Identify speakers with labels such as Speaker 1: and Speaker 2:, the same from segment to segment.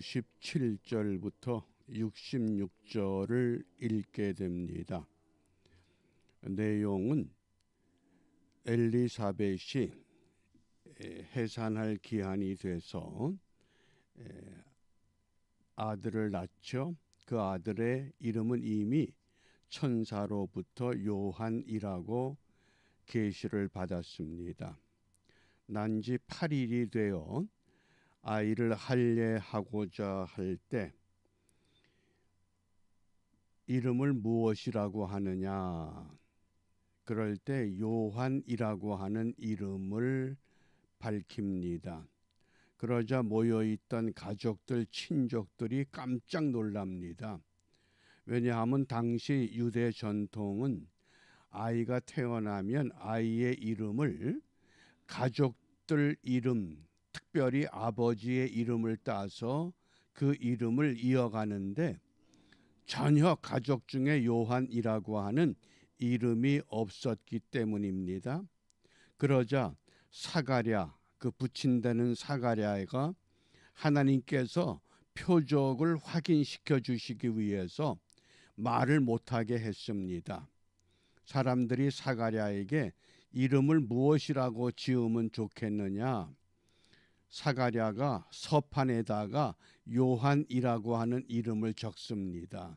Speaker 1: 17절부터 66절을 읽게 됩니다. 내용은 엘리사벳이 해산할 기한이 돼서 아들을 낳죠. 그 아들의 이름은 이미 천사로부터 요한이라고 계시를 받았습니다. 난 지 8일이 되어 아이를 할례하고자 할 때 이름을 무엇이라고 하느냐? 그럴 때 요한이라고 하는 이름을 밝힙니다. 그러자 모여있던 가족들, 친족들이 깜짝 놀랍니다. 왜냐하면 당시 유대 전통은 아이가 태어나면 아이의 이름을 가족들 이름, 특별히 아버지의 이름을 따서 그 이름을 이어가는데 전혀 가족 중에 요한이라고 하는 이름이 없었기 때문입니다. 그러자 사가랴, 그 붙인다는 사가랴가 하나님께서 표적을 확인시켜 주시기 위해서 말을 못하게 했습니다. 사람들이 사가랴에게 이름을 무엇이라고 지으면 좋겠느냐? 사가랴가 서판에다가 요한이라고 하는 이름을 적습니다.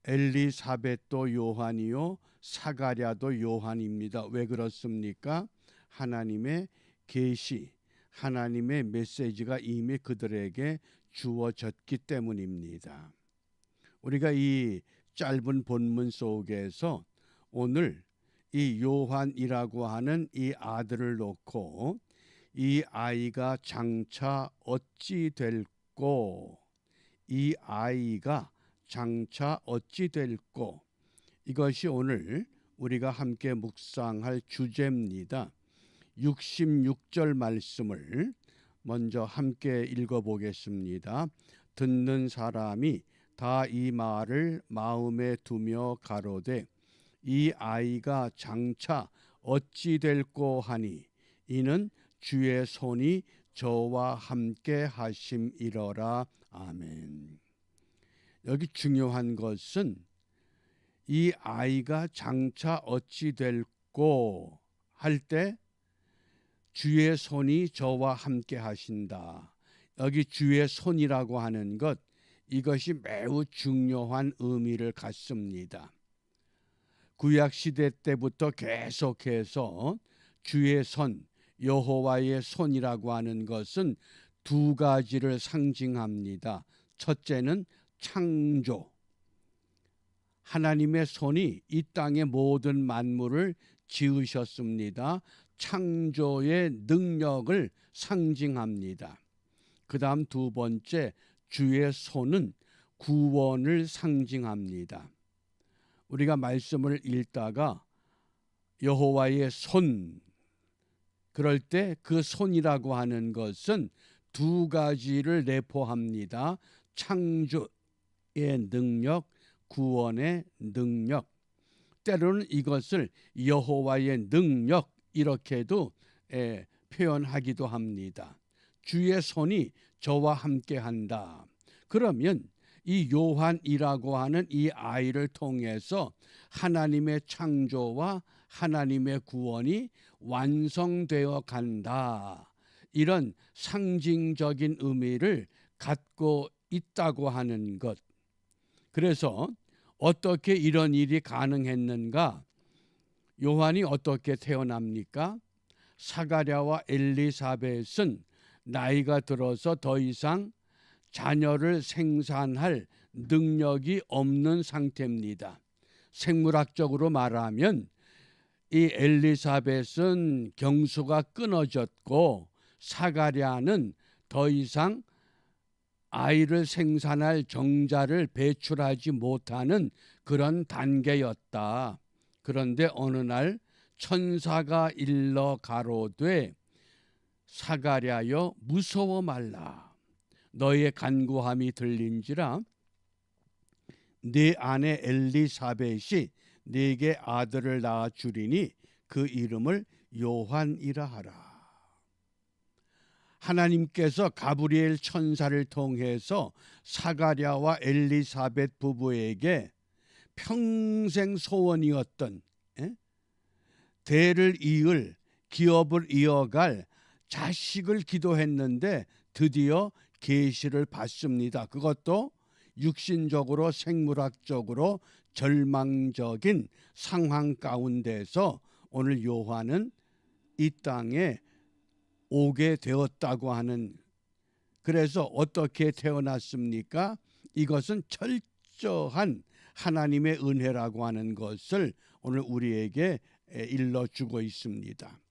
Speaker 1: 엘리사벳도 요한이요, 사가랴도 요한입니다. 왜 그렇습니까? 하나님의 계시, 하나님의 메시지가 이미 그들에게 주어졌기 때문입니다. 우리가 이 짧은 본문 속에서 오늘 이 요한이라고 하는 이 아들을 놓고 이 아이가 장차 어찌 될꼬, 이 아이가 장차 어찌 될꼬, 이것이 오늘 우리가 함께 묵상할 주제입니다. 66절 말씀을 먼저 함께 읽어보겠습니다. 듣는 사람이 다 이 말을 마음에 두며 가로되 이 아이가 장차 어찌 될꼬 하니 이는 주의 손이 저와 함께 하심이러라. 아멘. 여기 중요한 것은 이 아이가 장차 어찌 될꼬 할 때 주의 손이 저와 함께 하신다. 여기 주의 손이라고 하는 것, 이것이 매우 중요한 의미를 갖습니다. 구약시대 때부터 계속해서 주의 손, 여호와의 손이라고 하는 것은 두 가지를 상징합니다. 첫째는 창조. 하나님의 손이 이 땅의 모든 만물을 지으셨습니다. 창조의 능력을 상징합니다. 그 다음 두 번째, 주의 손은 구원을 상징합니다. 우리가 말씀을 읽다가 여호와의 손, 그럴 때 그 손이라고 하는 것은 두 가지를 내포합니다. 창조의 능력, 구원의 능력. 때로는 이것을 여호와의 능력 이렇게도 표현하기도 합니다. 주의 손이 저와 함께 한다. 그러면 이 요한이라고 하는 이 아이를 통해서 하나님의 창조와 하나님의 구원이 완성되어 간다. 이런 상징적인 의미를 갖고 있다고 하는 것. 그래서 어떻게 이런 일이 가능했는가? 요한이 어떻게 태어납니까? 사가랴와 엘리사벳은 나이가 들어서 더 이상 자녀를 생산할 능력이 없는 상태입니다. 생물학적으로 말하면 이 엘리사벳은 경수가 끊어졌고 사가랴는 더 이상 아이를 생산할 정자를 배출하지 못하는 그런 단계였다. 그런데 어느 날 천사가 일러 가로되 사가랴여 무서워 말라. 너의 간구함이 들린지라 네 아내 엘리사벳이 네게 아들을 낳아 주리니 그 이름을 요한이라 하라. 하나님께서 가브리엘 천사를 통해서 사가랴와 엘리사벳 부부에게 평생 소원이었던 대를 이을 기업을 이어갈 자식을 기도했는데 드디어 계시를 받습니다. 그것도 육신적으로 생물학적으로 절망적인 상황 가운데서 오늘 요한은 이 땅에 오게 되었다고 하는, 그래서 어떻게 태어났습니까? 이것은 철저한 하나님의 은혜라고 하는 것을 오늘 우리에게 일러주고 있습니다.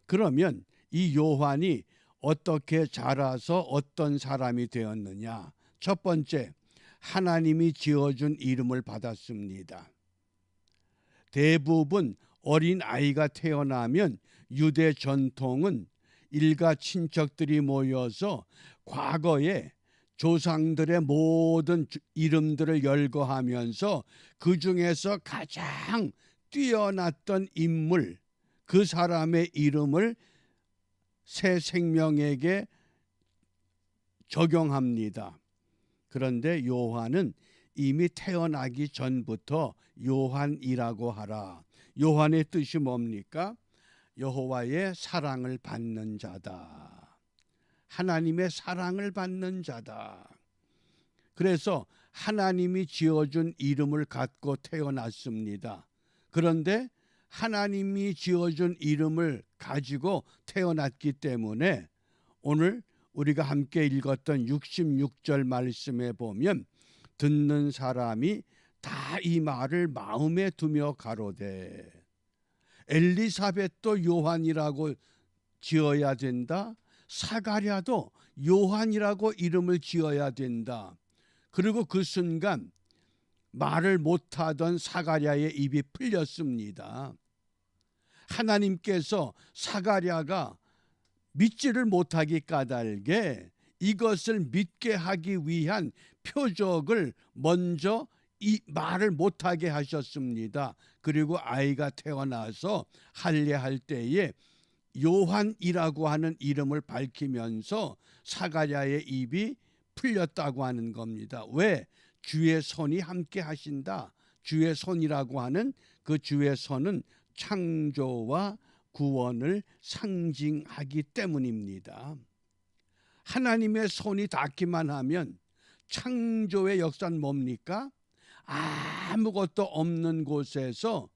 Speaker 1: 그러면 이 요한이 어떻게 자라서 어떤 사람이 되었느냐? 첫 번째, 하나님이 지어준 이름을 받았습니다. 대부분 어린 아이가 태어나면 유대 전통은 일가 친척들이 모여서 과거에 조상들의 모든 이름들을 열거하면서 그 중에서 가장 뛰어났던 인물, 그 사람의 이름을 새 생명에게 적용합니다. 그런데 요한은 이미 태어나기 전부터 요한이라고 하라. 요한의 뜻이 뭡니까? 여호와의 사랑을 받는 자다. 하나님의 사랑을 받는 자다. 그래서 하나님이 지어준 이름을 갖고 태어났습니다. 그런데 하나님이 지어준 이름을 가지고 태어났기 때문에 오늘 우리가 함께 읽었던 66절 말씀에 보면 듣는 사람이 다 이 말을 마음에 두며 가로되, 엘리사벳도 요한이라고 지어야 된다. 사가랴도 요한이라고 이름을 지어야 된다. 그리고 그 순간 말을 못하던 사가랴의 입이 풀렸습니다. 하나님께서 사가랴가 믿지를 못하기 까닭에 이것을 믿게 하기 위한 표적을 먼저 이 말을 못하게 하셨습니다. 그리고 아이가 태어나서 할례할 때에 요한이라고 하는 이름을 밝히면서 사가랴의 입이 풀렸다고 하는 겁니다. 왜? 주의 손이 함께 하신다. 주의 손이라고 하는 그 주의 손은 창조와 구원을 상징하기 때문입니다. 하나님의 손이 닿기만 하면 창조의 역사는 뭡니까? 아무것도 없는 곳에서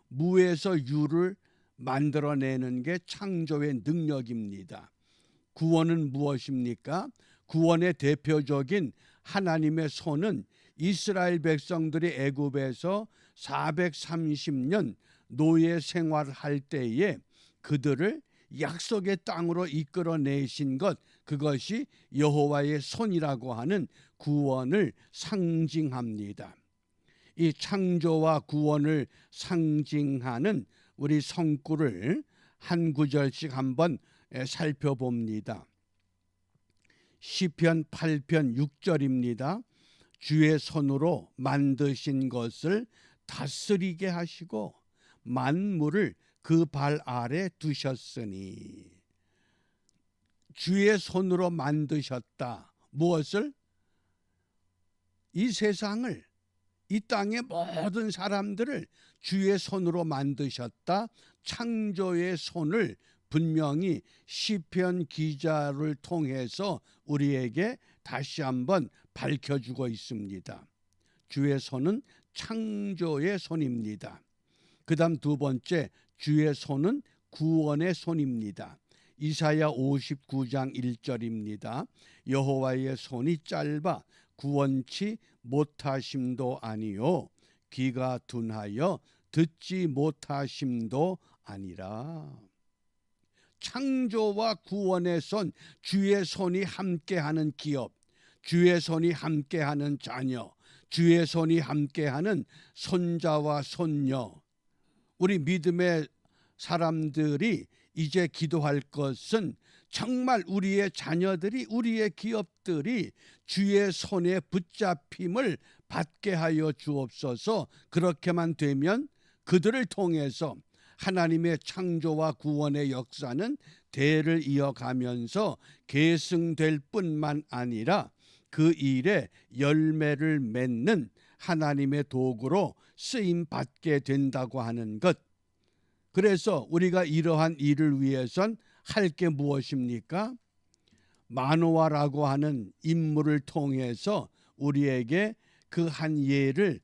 Speaker 1: 무에서 유를 만들어내는 게 창조의 능력입니다. 구원은 무엇입니까? 구원의 대표적인 하나님의 손은 이스라엘 백성들이 애굽에서 430년 노예 생활할 때에 그들을 약속의 땅으로 이끌어내신 것, 그것이 여호와의 손이라고 하는 구원을 상징합니다. 이 창조와 구원을 상징하는 우리 성구를 한 구절씩 한번 살펴봅니다. 시편 8편 6절입니다. 주의 손으로 만드신 것을 다스리게 하시고 만물을 그 발 아래 두셨으니. 주의 손으로 만드셨다. 무엇을? 이 세상을, 이 땅의 모든 사람들을 주의 손으로 만드셨다. 창조의 손을 분명히 시편 기자를 통해서 우리에게 다시 한번 밝혀주고 있습니다. 주의 손은 창조의 손입니다. 그 다음 두 번째, 주의 손은 구원의 손입니다. 이사야 59장 1절입니다. 여호와의 손이 짧아 구원치 못하심도 아니요 귀가 둔하여 듣지 못하심도 아니라. 창조와 구원의 손, 주의 손이 함께하는 기업, 주의 손이 함께하는 자녀, 주의 손이 함께하는 손자와 손녀. 우리 믿음의 사람들이 이제 기도할 것은 정말 우리의 자녀들이, 우리의 기업들이 주의 손에 붙잡힘을 받게 하여 주옵소서. 그렇게만 되면 그들을 통해서 하나님의 창조와 구원의 역사는 대를 이어가면서 계승될 뿐만 아니라 그 일에 열매를 맺는 하나님의 도구로 쓰임 받게 된다고 하는 것. 그래서 우리가 이러한 일을 위해선 할 게 무엇입니까? 마노아라고 하는 인물을 통해서 우리에게 그 한 예를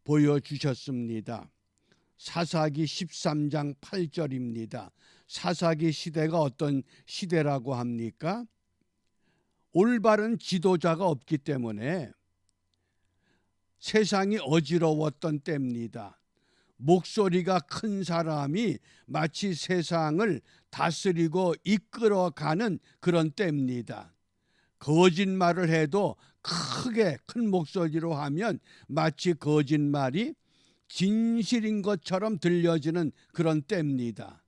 Speaker 1: 보여주셨습니다. 사사기 13장 8절입니다. 사사기 시대가 어떤 시대라고 합니까? 올바른 지도자가 없기 때문에 세상이 어지러웠던 때입니다. 목소리가 큰 사람이 마치 세상을 다스리고 이끌어가는 그런 때입니다. 거짓말을 해도 크게 큰 목소리로 하면 마치 거짓말이 진실인 것처럼 들려지는 그런 때입니다.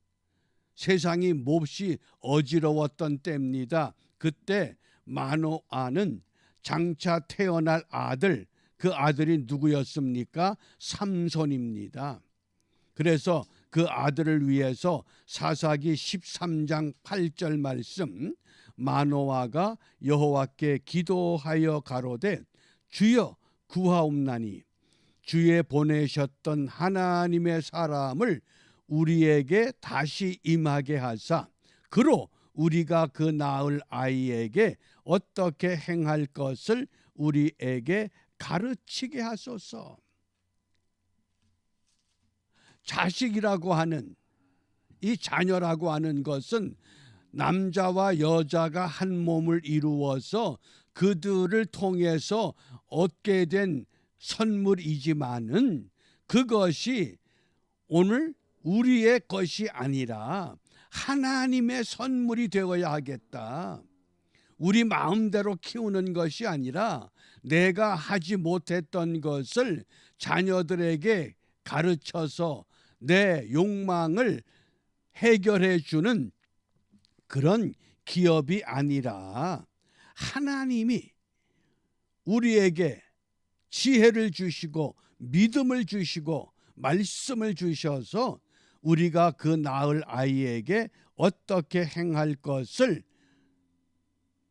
Speaker 1: 세상이 몹시 어지러웠던 때입니다. 그때 마노아는 장차 태어날 아들, 그 아들이 누구였습니까? 삼손입니다. 그래서 그 아들을 위해서 사사기 13장 8절 말씀, 마노아가 여호와께 기도하여 가로되 주여 구하옵나니 주의 보내셨던 하나님의 사람을 우리에게 다시 임하게 하사 그로 우리가 그 낳을 아이에게 어떻게 행할 것을 우리에게 가르치게 하소서. 자식이라고 하는, 이 자녀라고 하는 것은 남자와 여자가 한 몸을 이루어서 그들을 통해서 얻게 된 선물이지만은 그것이 오늘 우리의 것이 아니라 하나님의 선물이 되어야 하겠다. 우리 마음대로 키우는 것이 아니라 내가 하지 못했던 것을 자녀들에게 가르쳐서 내 욕망을 해결해 주는 그런 기업이 아니라 하나님이 우리에게 지혜를 주시고 믿음을 주시고 말씀을 주셔서 우리가 그 낳을 아이에게 어떻게 행할 것을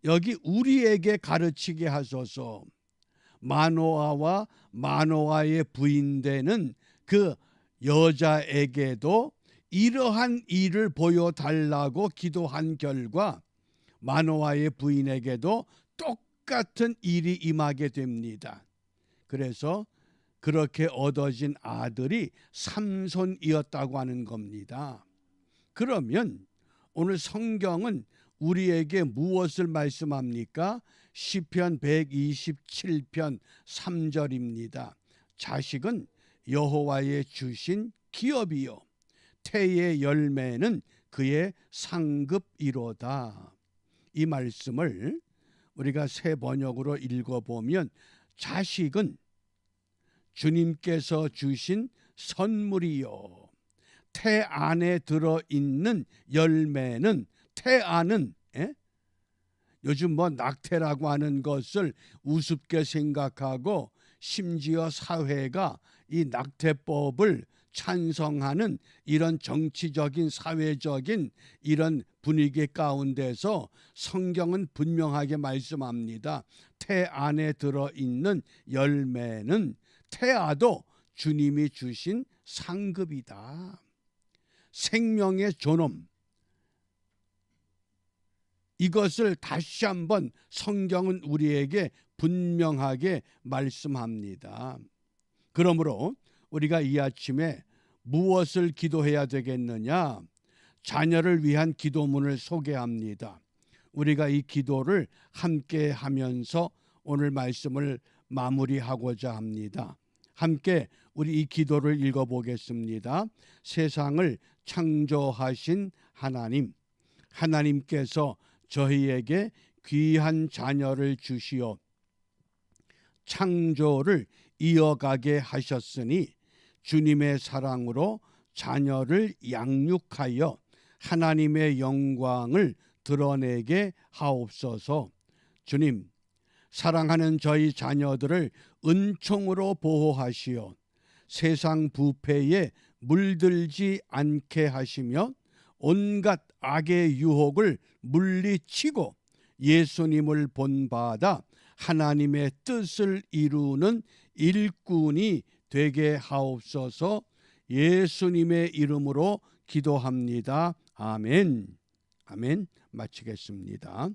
Speaker 1: 여기 우리에게 가르치게 하소서. 마노아와 마노아의 부인되는 그 여자에게도 이러한 일을 보여달라고 기도한 결과 마노아의 부인에게도 똑같은 일이 임하게 됩니다. 그래서 그렇게 얻어진 아들이 삼손이었다고 하는 겁니다. 그러면 오늘 성경은 우리에게 무엇을 말씀합니까? 시편 127편 3절입니다. 자식은 여호와의 주신 기업이요 태의 열매는 그의 상급이로다. 이 말씀을 우리가 새 번역으로 읽어보면 자식은 주님께서 주신 선물이요 태 안에 들어있는 열매는, 태 안은 요즘 낙태라고 하는 것을 우습게 생각하고 심지어 사회가 이 낙태법을 찬성하는 이런 정치적인 사회적인 이런 분위기 가운데서 성경은 분명하게 말씀합니다. 태 안에 들어있는 열매는 태아도 주님이 주신 상급이다. 생명의 존엄, 이것을 다시 한번 성경은 우리에게 분명하게 말씀합니다. 그러므로 우리가 이 아침에 무엇을 기도해야 되겠느냐? 자녀를 위한 기도문을 소개합니다. 우리가 이 기도를 함께 하면서 오늘 말씀을 마무리하고자 합니다. 함께 우리 이 기도를 읽어보겠습니다. 세상을 창조하신 하나님, 하나님께서 저희에게 귀한 자녀를 주시어 창조를 이어가게 하셨으니 주님의 사랑으로 자녀를 양육하여 하나님의 영광을 드러내게 하옵소서. 주님, 사랑하는 저희 자녀들을 은총으로 보호하시어 세상 부패에 물들지 않게 하시며 온갖 악의 유혹을 물리치고 예수님을 본받아 하나님의 뜻을 이루는 일꾼이 되게 하옵소서. 예수님의 이름으로 기도합니다. 아멘. 아멘. 마치겠습니다.